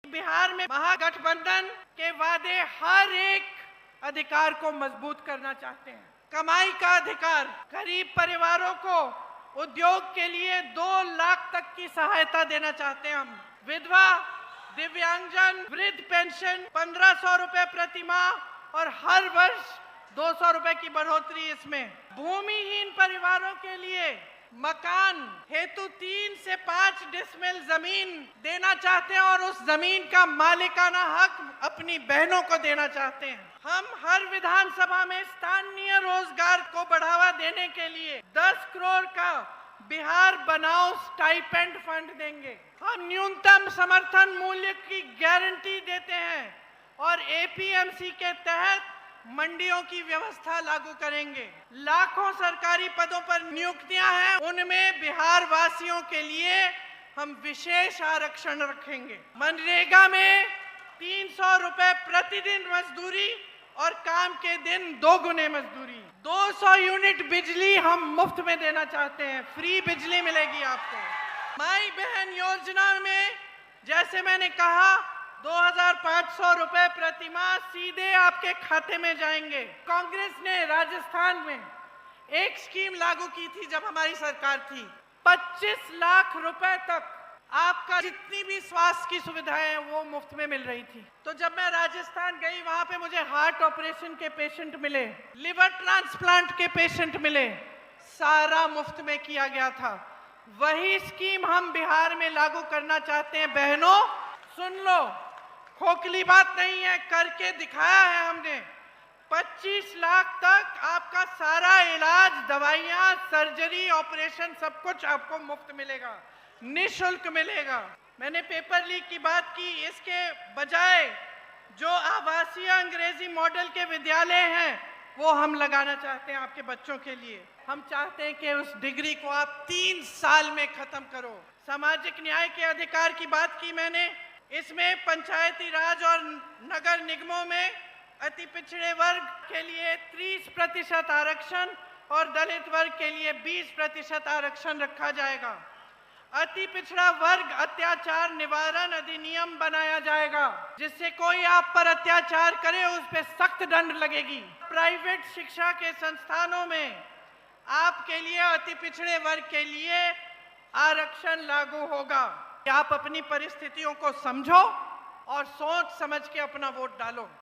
बिहार में महागठबंधन के वादे हर एक अधिकार को मजबूत करना चाहते हैं। कमाई का अधिकार, गरीब परिवारों को उद्योग के लिए 2 लाख तक की सहायता देना चाहते हैं हम। विधवा, दिव्यांगजन, वृद्ध पेंशन 1500 रुपए प्रति माह और हर वर्ष 200 रुपए की बढ़ोतरी इसमें। भूमिहीन परिवारों के लिए मकान हेतु 3 से 5 डिसमिल जमीन देना चाहते हैं और उस जमीन का मालिकाना हक अपनी बहनों को देना चाहते हैं। हम हर विधानसभा में स्थानीय रोजगार को बढ़ावा देने के लिए 10 करोड़ का बिहार बनाओ स्टाइपेंड फंड देंगे। हम न्यूनतम समर्थन मूल्य की गारंटी देते हैं और एपीएमसी के तहत मंडियों की व्यवस्था लागू करेंगे। लाखों सरकारी पदों पर नियुक्तियां हैं, उनमें बिहार वासियों के लिए हम विशेष आरक्षण रखेंगे। मनरेगा में 300 रुपए प्रतिदिन मजदूरी और काम के दिन 2 गुने मजदूरी। 200 यूनिट बिजली हम मुफ्त में देना चाहते हैं, फ्री बिजली मिलेगी आपको। माई बहन योजना में जैसे मैंने कहा 2500 रुपए प्रति माह सीधे आपके खाते में जाएंगे। कांग्रेस ने राजस्थान में एक स्कीम लागू की थी जब हमारी सरकार थी, 25 लाख रुपए तक आपका जितनी भी स्वास्थ्य की सुविधाएं हैं वो मुफ्त में मिल रही थी। तो जब मैं राजस्थान गई वहां पे मुझे हार्ट ऑपरेशन के पेशेंट मिले, लिवर ट्रांसप्लांट के पेशेंट मिले, सारा मुफ्त में किया गया था। वही स्कीम हम बिहार में लागू करना चाहते हैं। बहनों सुन लो, खोखली बात नहीं है, करके दिखाया है हमने। 25 लाख तक आपका सारा इलाज, दवाइयां, सर्जरी, ऑपरेशन सब कुछ आपको मुफ्त मिलेगा, निःशुल्क मिलेगा। मैंने पेपर लीक की बात की, इसके बजाय जो आवासीय अंग्रेजी मॉडल के विद्यालय हैं वो हम लगाना चाहते हैं आपके बच्चों के लिए। हम चाहते हैं कि उस डिग्री को आप 3 साल में खत्म करो। सामाजिक न्याय के अधिकार की बात की मैंने, इसमें पंचायती राज और नगर निगमों में अति पिछड़े वर्ग के लिए 30% आरक्षण और दलित वर्ग के लिए 20% आरक्षण रखा जाएगा। अति पिछड़ा वर्ग अत्याचार निवारण अधिनियम बनाया जाएगा, जिससे कोई आप पर अत्याचार करे उस पर सख्त दंड लगेगी। प्राइवेट शिक्षा के संस्थानों में आपके लिए, अति पिछड़े वर्ग के लिए आरक्षण लागू होगा। आप अपनी परिस्थितियों को समझो और सोच समझ के अपना वोट डालो।